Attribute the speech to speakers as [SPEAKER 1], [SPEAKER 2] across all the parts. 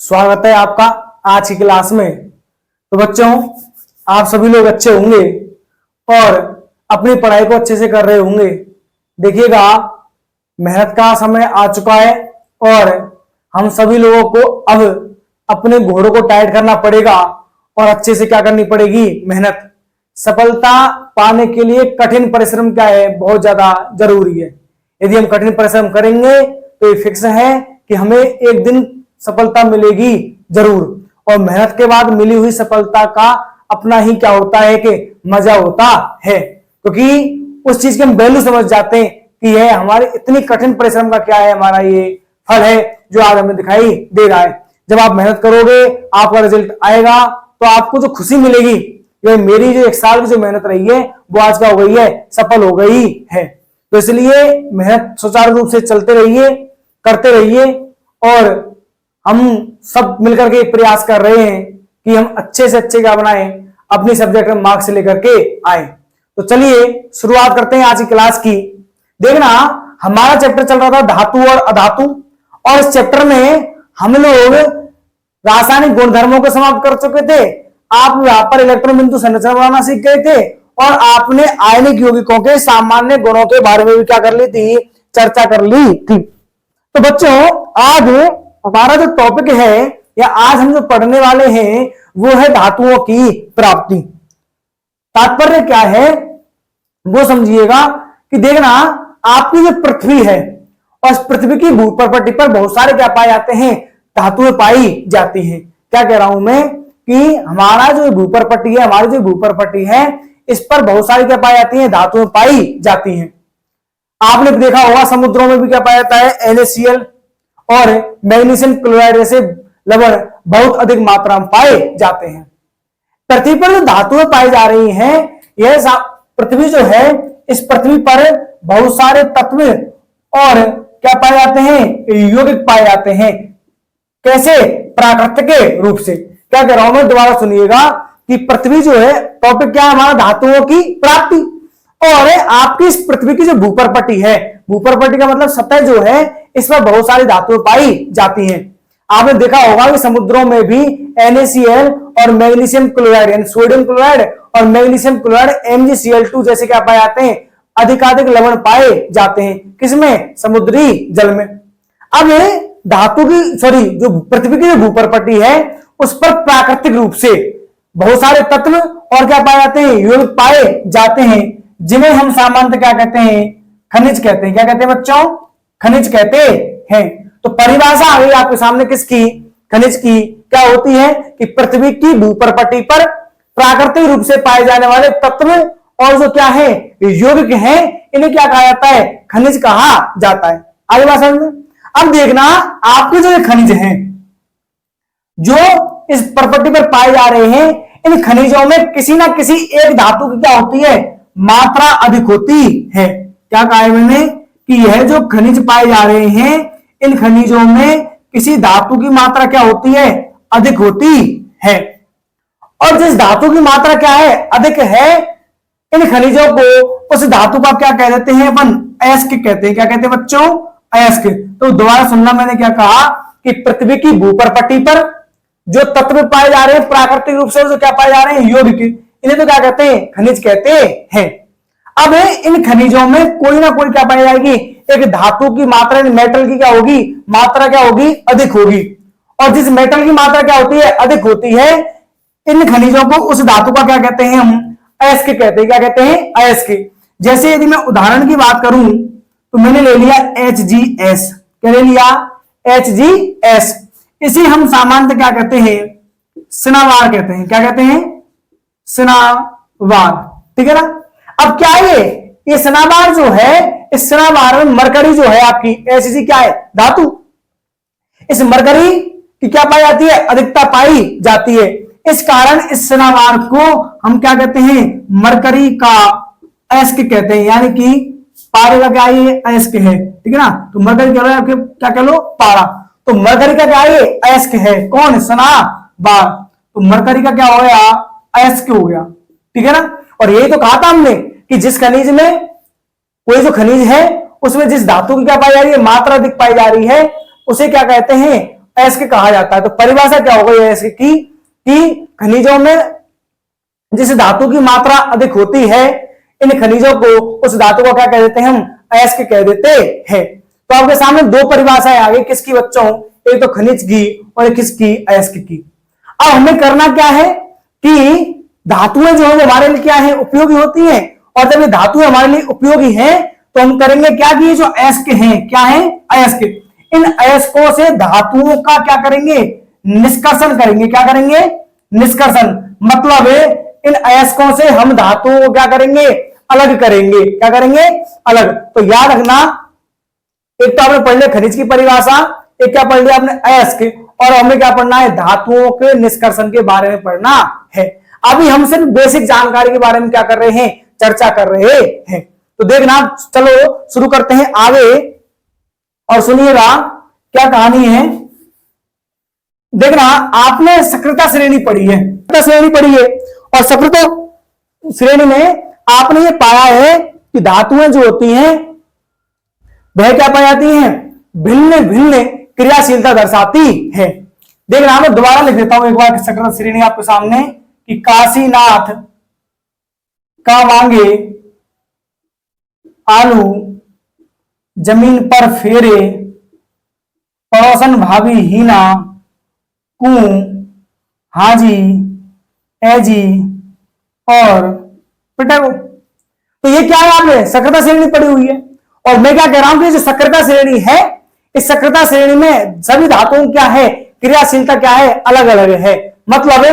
[SPEAKER 1] स्वागत है आपका आज की क्लास में। तो बच्चों, आप सभी लोग अच्छे होंगे और अपनी पढ़ाई को अच्छे से कर रहे होंगे। देखिएगा, मेहनत का समय आ चुका है और हम सभी लोगों को अब अपने घोड़ों को टाइट करना पड़ेगा और अच्छे से क्या करनी पड़ेगी, मेहनत। सफलता पाने के लिए कठिन परिश्रम क्या है, बहुत ज्यादा जरूरी है। यदि हम कठिन परिश्रम करेंगे तो ये फिक्स है कि हमें एक दिन सफलता मिलेगी जरूर। और मेहनत के बाद मिली हुई सफलता का अपना ही क्या होता है कि मजा होता है, क्योंकि उस चीज के हम वैल्यू समझ जाते हैं कि यह हमारे इतनी कठिन परिश्रम का क्या है, हमारा ये फल है जो आज हमें दिखाई दे रहा है। जब आप मेहनत करोगे, आपका रिजल्ट आएगा तो आपको जो खुशी मिलेगी, ये मेरी जो 1 साल की जो मेहनत रही है वो आज क्या हो गई है, सफल हो गई है। तो इसलिए मेहनत सुचारू रूप से चलते रहिए, करते रहिए और हम सब मिलकर के प्रयास कर रहे हैं कि हम अच्छे से अच्छे क्या बनाएं, अपनी सब्जेक्ट में मार्क्स लेकर के आए। तो चलिए शुरुआत करते हैं आज की क्लास की। देखना, हमारा चैप्टर चल रहा था धातु और अधातु, और इस चैप्टर में हम लोग रासायनिक गुणधर्मों को समाप्त कर चुके थे। आप यहां पर इलेक्ट्रॉन बिंदु संरचना बनाना सीख गए थे और आपने आयनिक यौगिकों के सामान्य गुणों के बारे में भी क्या कर ली थी, चर्चा कर ली थी। तो बच्चों, आज हमारा जो टॉपिक है या आज हम जो पढ़ने वाले हैं वो है धातुओं की प्राप्ति। तात्पर्य क्या है वो समझिएगा कि देखना, आपकी जो पृथ्वी है और इस पृथ्वी की भूप्रपट्टी पर बहुत सारे क्या पाए जाते हैं, धातुएं पाई जाती हैं। क्या कह रहा हूं मैं कि हमारा जो भूप्रपट्टी है, हमारी जो भूप्रपट्टी है, इस पर बहुत सारी क्या पाई जाती हैं, धातुएं पाई जाती हैं। आपने देखा होगा समुद्रों में भी क्या पाया जाता है, NaCl और मैग्नीशियम क्लोराइड जैसे लवण बहुत अधिक मात्रा में पाए जाते हैं। पृथ्वी पर जो धातुएं पाई जा रही हैं, यह पृथ्वी जो है, इस पृथ्वी पर बहुत सारे तत्व और क्या पाए जाते हैं, यौगिक पाए जाते हैं। कैसे? प्राकृतिक रूप से। क्या कह रहा हूं मैं, दोबारा सुनिएगा कि पृथ्वी जो है, टॉपिक क्या है हमारा, धातुओं की प्राप्ति। और आपकी इस पृथ्वी की जो भूप्रपट्टी है, भूप्रपट्टी का मतलब सतह जो है, इस पर बहुत सारी धातुएं पाई जाती हैं। आपने देखा होगा कि समुद्रों में भी NaCl और मैग्नीशियम क्लोराइड यानी सोडियम क्लोराइड और मैग्नीशियम क्लोराइड MgCl2 जैसे क्या पाए जाते हैं, अधिकाधिक लवण पाए जाते हैं। किसमें? समुद्री जल में। अब धातु की जो पृथ्वी की जो भूप्रपट्टी है, उस पर प्राकृतिक रूप से बहुत सारे तत्व और क्या पाए जाते हैं, यौगिक पाए जाते हैं, जिन्हें हम सामान्यतः क्या कहते हैं, खनिज कहते हैं। क्या कहते हैं बच्चों? खनिज कहते हैं। तो परिभाषा आ गई आपके सामने किसकी, खनिज की। क्या होती है कि पृथ्वी की भूप्रपट्टी पर प्राकृतिक रूप से पाए जाने वाले तत्व और जो क्या है, यौगिक हैं, इन्हें क्या कहा जाता है, खनिज कहा जाता है। आगे बात समझ में। अब देखना, आपके जो खनिज हैं जो इस प्रॉपर्टी पर पाए जा रहे हैं, इन खनिजों में किसी ना किसी एक धातु की क्या होती है, मात्रा अधिक होती है। क्या कहा है मैंने कि यह जो खनिज पाए जा रहे हैं, इन खनिजों में किसी धातु की मात्रा क्या होती है, अधिक होती है। और जिस धातु की मात्रा क्या है, अधिक है, इन खनिजों को उस धातु का क्या कह देते हैं अपन, अयस्क कहते हैं। क्या कहते हैं बच्चों? अयस्क। तो दोबारा सुनना, मैंने क्या कहा कि पृथ्वी की भूप्रपट्टी पर जो तत्व पाए जा रहे हैं प्राकृतिक रूप से, जो क्या पाए जा रहे हैं, यौगिक, इन्हें तो क्या कहते हैं, खनिज कहते हैं। अब इन खनिजों में कोई ना कोई क्या पाई जाएगी, एक धातु की मात्रा, मेटल की क्या होगी, मात्रा क्या होगी, अधिक होगी। और जिस मेटल की मात्रा क्या होती है, अधिक होती है, इन खनिजों को उस धातु का क्या कहते हैं, हम अयस्क कहते हैं। क्या कहते हैं? अयस्क। जैसे यदि मैं उदाहरण की बात करूं तो मैंने ले लिया HgS। क्या ले लिया? HgS। इसी हम सामान्यतः क्या कहते हैं, सिनावार कहते हैं। क्या कहते हैं? सिनावार। ठीक है ना। अब क्या है ये सिनावार जो है, इस सिनावार में मरकरी जो है आपकी Hg क्या है, धातु। इस मरकरी की क्या पाई जाती है, अधिकता पाई जाती है। इस कारण इस सिनावार को हम क्या कहते हैं, मरकरी का अयस्क कहते हैं, यानी कि पारे का क्या है, अयस्क है। ठीक है ना। तो मरकरी क्या है आपके, क्या कह लो, पारा। तो मरकरी का क्या है, अयस्क है। कौन? सिनावार। तो मरकरी का क्या हो गया, अयस्क हो गया। ठीक है ना। और यही तो कहा था हमने कि जिस खनिज में, कोई जो खनिज है उसमें जिस धातु की क्या पाई जा रही है, मात्रा अधिक पाई जा रही है, उसे क्या कहते हैं, अयस्क कहा जाता है। तो परिभाषा क्या होगा अयस्क की कि खनिजों में जिस धातु की मात्रा अधिक होती है, इन खनिजों को, उस धातु को क्या कह देते हैं हम, अयस्क कह देते हैं। तो आपके सामने दो परिभाषाएं आ गई, किसकी बच्चों, एक तो खनिज की और एक किसकी, अयस्क की। अब हमें करना क्या है कि धातुएं जो है हमारे लिए क्या है, उपयोगी होती हैं, और जब ये धातुएं हमारे लिए उपयोगी हैं तो हम करेंगे क्या कि ये जो अयस्क हैं, क्या है, अयस्क, इन अयस्कों से धातुओं का क्या करेंगे, निष्कर्षण करेंगे। क्या करेंगे, निष्कर्षण, मतलब इन अयस्कों से हम धातुओं को क्या करेंगे, अलग करेंगे। क्या करेंगे, अलग। तो याद रखना, एक तो आपने पढ़ लिया खनिज की परिभाषा, एक क्या पढ़ लिया आपने, अयस्क, और हमें क्या पढ़ना है, धातुओं के निष्कर्षण के बारे में पढ़ना है। अभी हम सिर्फ बेसिक जानकारी के बारे में क्या कर रहे हैं, चर्चा कर रहे हैं। तो देखना, चलो शुरू करते हैं आगे, और सुनिएगा क्या कहानी है। देखना, आपने सक्रियता श्रेणी पढ़ी है, श्रेणी पढ़ी है, और सक्रियता श्रेणी में आपने ये पाया है कि धातुएं जो होती हैं वह क्या पाई जाती हैं, भिन्न भिन्न क्रियाशीलता दर्शाती है। देखना, मैं दोबारा लिख देता हूं एक बार सक्रियता श्रेणी आपके सामने कि काशीनाथ का वांगे आलू जमीन पर फेरे, पड़ोसन भाभी हीना कू हाजी एजी और पिटागो। तो ये क्या है, आपने सक्रियता श्रेणी पढ़ी हुई है, और मैं क्या कह रहा हूं कि जो सक्रियता श्रेणी है, इस सक्रियता श्रेणी में सभी धातुओं क्या है, क्रियाशीलता क्या है, अलग अलग है। मतलब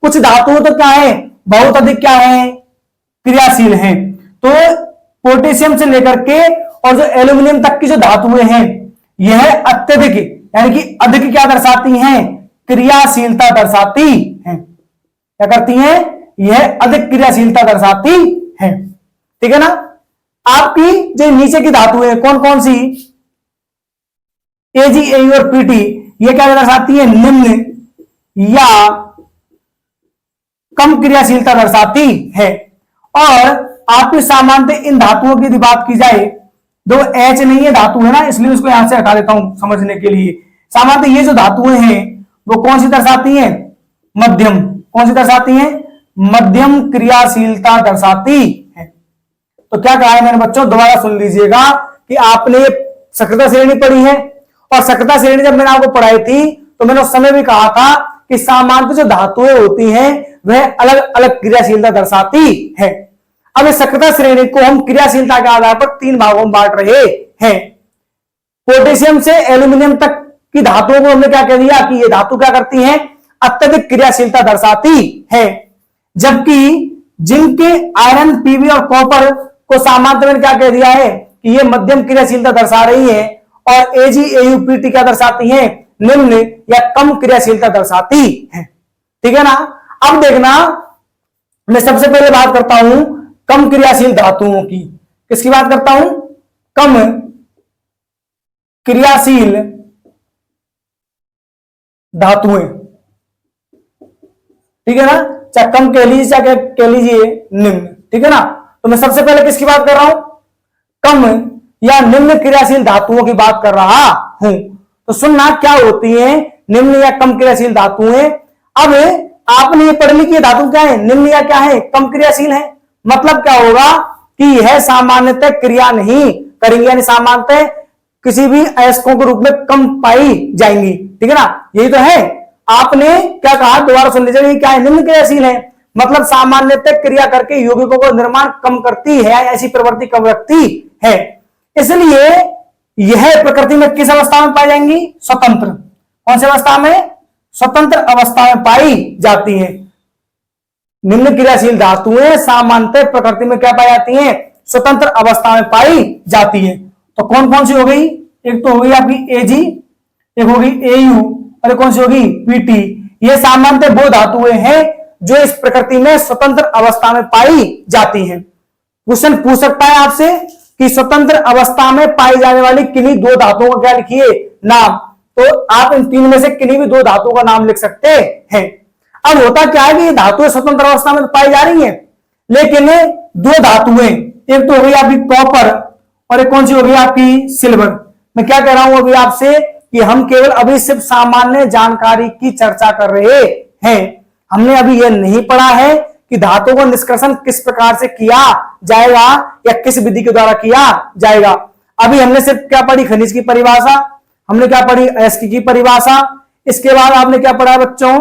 [SPEAKER 1] कुछ धातुओं तो क्या है, बहुत अधिक क्या है, क्रियाशील हैं। तो पोटेशियम से लेकर के और जो एल्यूमिनियम तक की जो धातुएं हैं, यह अत्यधिक यानी कि अधिक क्या दर्शाती हैं, क्रियाशीलता दर्शाती हैं। क्या करती हैं, यह अधिक क्रियाशीलता दर्शाती हैं। ठीक है ना। आपकी जो नीचे की धातु है कौन कौन सी, एजी ए और पीटी, ये क्या दर्शाती है, निम्न या कम क्रियाशीलता दर्शाती है। और आपकी सामान्यतः इन धातुओं की बात की जाए, दो एच नहीं है धातु है ना, इसलिए उसको यहां से हटा देता हूं समझने के लिए। सामान्यतः ये जो धातुएं हैं वो कौन सी दर्शाती हैं, मध्यम, कौन सी दर्शाती हैं, मध्यम क्रियाशीलता दर्शाती है। तो क्या कहा है मैंने बच्चों, दोबारा सुन लीजिएगा कि आपने सक्रियता श्रेणी पढ़ी है, और सक्रियता श्रेणी जब मैंने आपको पढ़ाई थी तो मैंने उस समय भी कहा था कि सामान्य जो धातुएं होती हैं वह अलग अलग क्रियाशीलता दर्शाती है। अब इस सक्रियता श्रेणी को हम क्रियाशीलता के आधार पर तीन भागों में बांट रहे हैं। पोटेशियम से एल्यूमिनियम तक की धातुओं को हमने क्या कह दिया कि ये धातु क्या करती हैं, अत्यधिक क्रियाशीलता दर्शाती है। जबकि जिनके आयरन, पीवी और कॉपर को सामान्य में क्या कह दिया है कि ये मध्यम क्रियाशीलता दर्शा रही है, और एजी एयू पीटी क्या दर्शाती है, निम्न या कम क्रियाशीलता दर्शाती है। ठीक है ना। अब देखना, मैं सबसे पहले बात करता हूं कम क्रियाशील धातुओं की। किसकी बात करता हूं, कम क्रियाशील धातुएं। ठीक है ना, चाहे कम कह लीजिए चाहे कह लीजिए निम्न। ठीक है ना। तो मैं सबसे पहले किसकी बात कर रहा हूं, कम या निम्न क्रियाशील धातुओं की बात कर रहा हूं। तो सुनना, क्या होती है निम्न या कम क्रियाशील धातुएं। अब आपने ये पढ़ ली कि ये धातु क्या है, निम्न या क्या है, कम क्रियाशील है। मतलब क्या होगा कि यह सामान्यतः क्रिया नहीं करेंगे, यानी सामान्यतः किसी भी अयस्कों के रूप में कम पाई जाएंगी। ठीक है ना, यही तो है। आपने क्या कहा, दोबारा सुन लीजिए, ये क्या है, निम्न क्रियाशील है, मतलब सामान्यतः क्रिया करके यौगिकों का निर्माण कम करती है, ऐसी प्रवृत्ति कम रखती है। इसलिए यह प्रकृति में किस अवस्था में पाई जाएंगी, स्वतंत्र। कौन सी अवस्था में, स्वतंत्र अवस्था में पाई जाती है। निम्न क्रियाशील धातुएं सामान्यतः प्रकृति में क्या पाई जाती हैं, स्वतंत्र अवस्था में पाई जाती है। तो कौन कौन सी हो गई, एक तो होगी आपकी एजी, एक होगी एयू, और कौन सी होगी पीटी। ये सामान्यतः वो धातुएं हैं जो इस प्रकृति में स्वतंत्र अवस्था में पाई जाती हैं। क्वेश्चन पूछ सकता है आपसे कि स्वतंत्र अवस्था में पाई जाने वाली किन्हीं दो धातुओं का क्या लिखिए, नाम। तो आप इन तीन में से किन्हीं भी दो धातुओं का नाम लिख सकते हैं। अब होता क्या है कि ये धातुएं स्वतंत्र अवस्था में पाई जा रही हैं, लेकिन दो धातुएं, एक तो हो गई आपकी कॉपर और एक कौन सी हो गई आपकी सिल्वर। मैं क्या कह रहा हूं अभी आपसे कि हम केवल अभी सिर्फ सामान्य जानकारी की चर्चा कर रहे हैं। हमने अभी यह नहीं पढ़ा है कि धातुओं का निष्कर्षण किस प्रकार से किया जाएगा या किस विधि के द्वारा किया जाएगा। अभी हमने सिर्फ क्या पढ़ी, खनिज की परिभाषा, हमने क्या पढ़ी, अयस्क की परिभाषा। इसके बाद आपने क्या पढ़ा बच्चों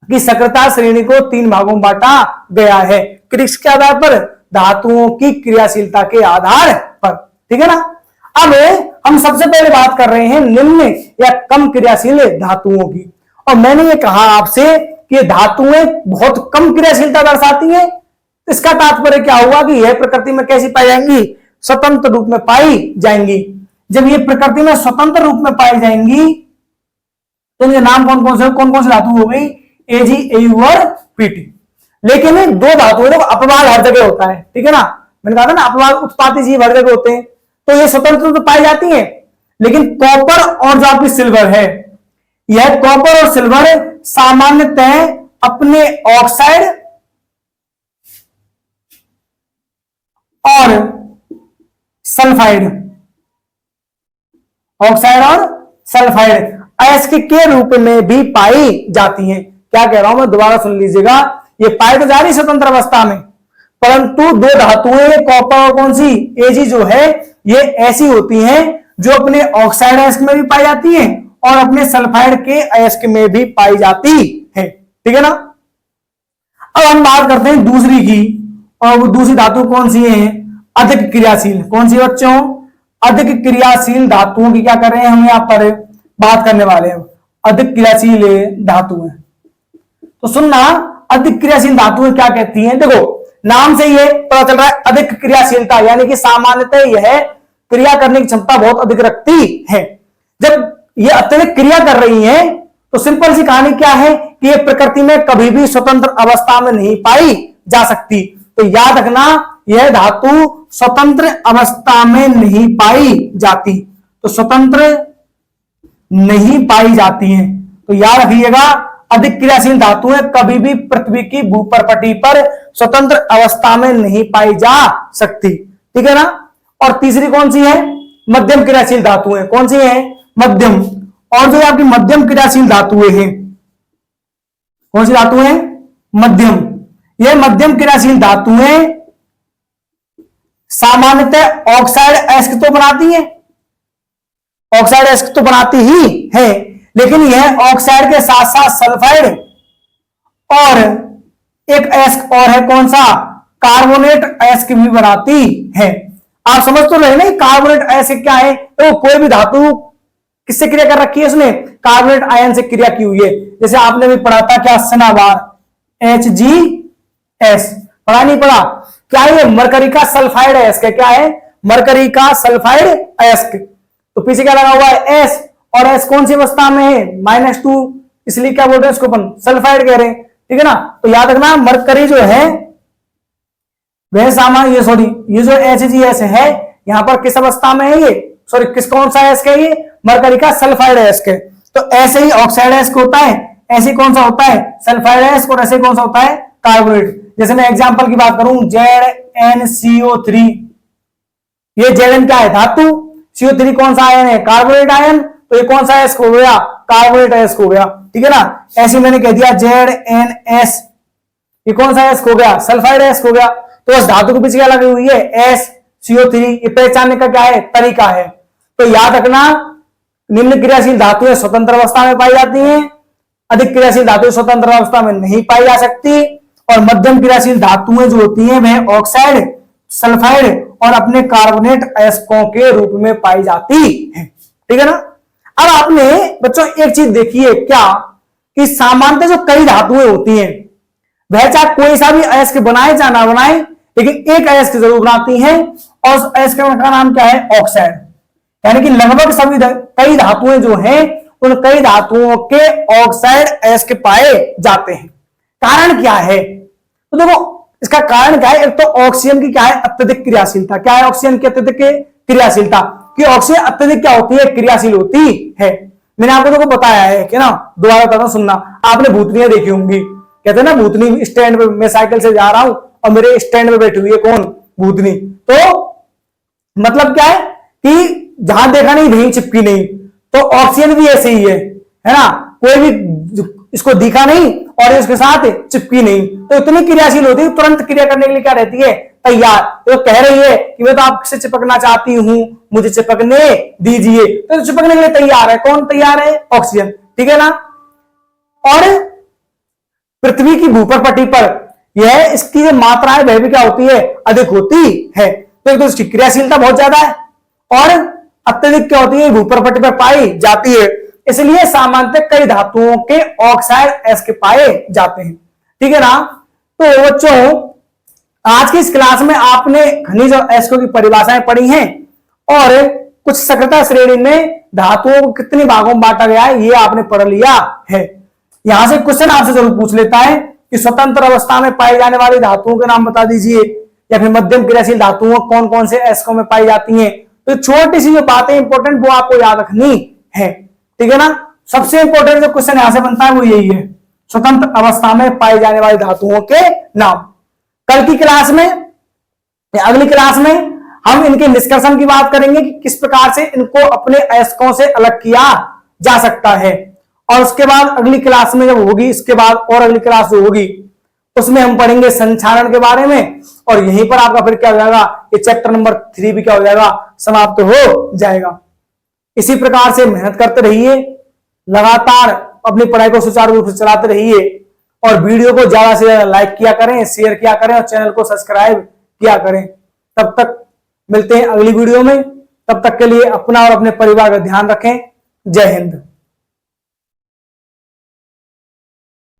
[SPEAKER 1] कि सक्रियता श्रेणी को 3 भागों में बांटा गया है, किसके आधार पर, धातुओं की क्रियाशीलता के आधार पर। ठीक है ना। अब हम सबसे पहले बात कर रहे हैं निम्न या कम क्रियाशील धातुओं की, और मैंने ये कहा आपसे कि धातुएं बहुत कम क्रियाशीलता दर्शाती हैं। इसका तात्पर्य क्या हुआ कि यह प्रकृति में कैसी पाई जाएंगी, स्वतंत्र रूप में पाई जाएंगी। जब ये प्रकृति में स्वतंत्र रूप में पाई जाएंगी तो इनके नाम कौन कौन से धातु हो गई, एजी, एयू और पीटी। लेकिन 2 धातुएं, देखो अपवाद हर जगह होता है, ठीक है ना, मैंने कहा था ना अपवाद उत्पाती जीव हर जगह होते हैं, तो ये स्वतंत्र रूप में पाई जाती हैं। लेकिन कॉपर और जो आपकी सिल्वर है, यह कॉपर और सिल्वर सामान्यतः अपने ऑक्साइड और सल्फाइड, ऑक्साइड और सल्फाइड अयस्क के रूप में भी पाई जाती हैं। क्या कह रहा हूं मैं, दोबारा सुन लीजिएगा। ये पाई तो जा रही स्वतंत्र अवस्था में, परंतु 2 धातुएं कॉपर और कौन सी, एजी जो है, ये ऐसी होती हैं जो अपने ऑक्साइड अयस्क में भी पाई जाती हैं और अपने सल्फाइड के अयस्क में भी पाई जाती है। ठीक है ना। अब हम बात करते हैं दूसरी की, और वो दूसरी धातु कौन सी है, अधिक क्रियाशील। कौन सी बच्चों, अधिक क्रियाशील धातुओं की क्या कर रहे हैं हम यहां पर बात करने वाले हैं, अधिक क्रियाशील धातुएं। तो सुनना, अधिक क्रियाशील धातुएं क्या कहती हैं। देखो नाम से ये पता चल रहा है अधिक क्रियाशीलता, यानी कि सामान्यतः यह क्रिया करने की क्षमता बहुत अधिक रखती है। जब ये अत्यधिक क्रिया कर रही है तो सिंपल सी कहानी क्या है कि ये प्रकृति में कभी भी स्वतंत्र अवस्था में नहीं पाई जा सकती। तो याद रखना, यह धातु स्वतंत्र अवस्था में नहीं पाई जाती, तो स्वतंत्र नहीं पाई जाती हैं। तो याद रखिएगा, अधिक क्रियाशील धातुएं कभी भी पृथ्वी की भूपरपटी पर स्वतंत्र अवस्था में नहीं पाई जा सकती। ठीक है ना। और तीसरी कौन सी है, मध्यम क्रियाशील धातुएं। कौन सी है, मध्यम। और जो आपकी मध्यम क्रियाशील धातुएं हैं, कौन सी धातुएं हैं, मध्यम। यह मध्यम क्रियाशील धातुएं सामान्यतः ऑक्साइड अयस्क तो बनाती है, ऑक्साइड अयस्क तो बनाती ही है, लेकिन यह ऑक्साइड के साथ साथ सल्फाइड और एक अयस्क और है, कौन सा, कार्बोनेट अयस्क भी बनाती है। आप समझ तो रहे ना कार्बोनेट अयस्क क्या है, तो कोई भी धातु किससे क्रिया कर रखी है, उसने कार्बोनेट आयन से क्रिया की हुई है। जैसे आपने भी पढ़ा था क्या, सनाबार, HgS, पढ़ा नहीं पढ़ा, क्या ये मरकरी का सल्फाइड अयस्क है, क्या है, मरकरी का सल्फाइड अयस्क। तो पीछे क्या लगा हुआ है, S, और S कौन सी अवस्था में है, -2, इसलिए क्या बोल रहे हैं इसको अपन, सल्फाइड कह रहे हैं। ठीक है ना। तो याद रखना, मरकरी जो है वह सामान्य, ये जो HgS है यहां पर किस अवस्था में है, ये सॉरी किस कौन सा अयस्क है, ये मरकरी का सल्फाइड अयस्क है। तो ऐसे ही ऑक्साइड अयस्क होता है, ऐसे कौन सा होता है, सल्फाइड अयस्क, और ऐसे कौन सा होता है, कार्बोनेट। जैसे मैं एग्जांपल की बात करूं, ZnCO3, ये Zn क्या है, धातु, CO3 कौन सा आयन है, कार्बोनेट आयन, तो ये कौन सा अयस्क हो गया, कार्बोनेट अयस्क हो गया। ठीक है ना। ऐसे मैंने कह दिया ZnS, ये कौन सा अयस्क हो गया, सल्फाइड अयस्क हो गया। तो उस धातु के पीछे क्या लगी हुई है, SCO3, ये पहचानने का क्या है, तरीका है। तो याद रखना, निम्न क्रियाशील धातुएं स्वतंत्र अवस्था में पाई जाती हैं, अधिक क्रियाशील धातुएं स्वतंत्र अवस्था में नहीं पाई जा सकती, और मध्यम क्रियाशील धातुएं जो होती हैं वह ऑक्साइड, सल्फाइड और अपने कार्बोनेट अयस्कों के रूप में पाई जाती है। ठीक है ना। अब आपने बच्चों एक चीज देखी है क्या, कि सामान्यतः जो कई धातुएं होती हैं वह चाहे कोई सा भी अयस्क बनाए चाहे ना बनाए, लेकिन एक अयस्क जरूर बनाती हैं, और उस अयस्क का नाम क्या है, ऑक्साइड। यानी कि लगभग सभी कई धातुएं जो हैं उन कई धातुओं के ऑक्साइड अयस्क पाए जाते हैं। कारण क्या है, तो देखो इसका कारण क्या है, एक तो ऑक्सीजन की क्या है, अत्यधिक क्रियाशीलता। क्या है ऑक्सीजन की अत्यधिक क्रियाशीलता, कि ऑक्सीजन अत्यधिक क्या होती है, क्रियाशील होती है। मैंने आपको देखो बताया है कि ना, दोबारा बताता हूं सुनना, आपने भूतनियां देखी होंगी, कहते हैं ना भूतनी स्टैंड पे, मैं साइकिल से जा रहा हूं और मेरे स्टैंड पे बैठी हुई है कौन, भूतनी। तो मतलब क्या है कि जहां देखा नहीं वहीं चिपकी नहीं, तो ऑक्सीजन भी ऐसे ही है ना, कोई भी इसको दिखा नहीं और इसके साथ चिपकी नहीं, तो इतनी क्रियाशील होती है, तुरंत क्रिया करने के लिए क्या रहती है, तैयार। तो कह रही है कि मैं तो आपसे चिपकना चाहती हूं, मुझे चिपकने दीजिए, तो चिपकने के लिए तैयार है। कौन तैयार है, ऑक्सीजन, ठीक है ना। और पृथ्वी की भूपर पट्टी पर यह इसकी जो मात्रा है वह भी क्या होती है, अधिक होती है। तो एक तो इसकी क्रियाशीलता बहुत ज्यादा है और अत्यधिक क्या होती है, भूपर पट्टी पर पाई जाती है। इसलिए सामान्यतः कई धातुओं के ऑक्साइड एस के पाए जाते हैं, ठीक है ना। तो बच्चों आज की इस क्लास में आपने खनिज और एस्को की परिभाषाएं पढ़ी हैं और कुछ सक्रियता श्रेणी में धातुओं को कितने भागों में बांटा गया है ये आपने पढ़ लिया है। यहां से क्वेश्चन आपसे जरूर पूछ लेता है कि स्वतंत्र अवस्था में पाई जाने वाली धातुओं के नाम बता दीजिए, या फिर मध्यम क्रियाशील धातुओं कौन कौन से एस्को में पाई जाती हैं। तो छोटी सी जो बातें इंपॉर्टेंट वो आपको याद रखनी है, ठीक है ना। सबसे इंपॉर्टेंट जो क्वेश्चन यहां से बनता है वो यही है, स्वतंत्र अवस्था में पाई जाने वाली धातुओं के नाम। कल की क्लास में या अगली क्लास में हम इनके निष्कर्षण की बात करेंगे कि किस प्रकार से इनको अपने अयस्कों से अलग किया जा सकता है। और उसके बाद अगली क्लास में जब होगी, इसके बाद और अगली क्लास जो होगी उसमें हम पढ़ेंगे संक्षारण के बारे में, और यहीं पर आपका फिर क्या हो जाएगा, ये चैप्टर नंबर 3 भी क्या हो जाएगा, समाप्त हो जाएगा। इसी प्रकार से मेहनत करते रहिए, लगातार अपनी पढ़ाई को सुचारू रूप से चलाते रहिए और वीडियो को ज्यादा से ज्यादा लाइक किया करें, शेयर किया करें और चैनल को सब्सक्राइब किया करें। तब तक मिलते हैं अगली वीडियो में, तब तक के लिए अपना और अपने परिवार का ध्यान रखें। जय हिंद।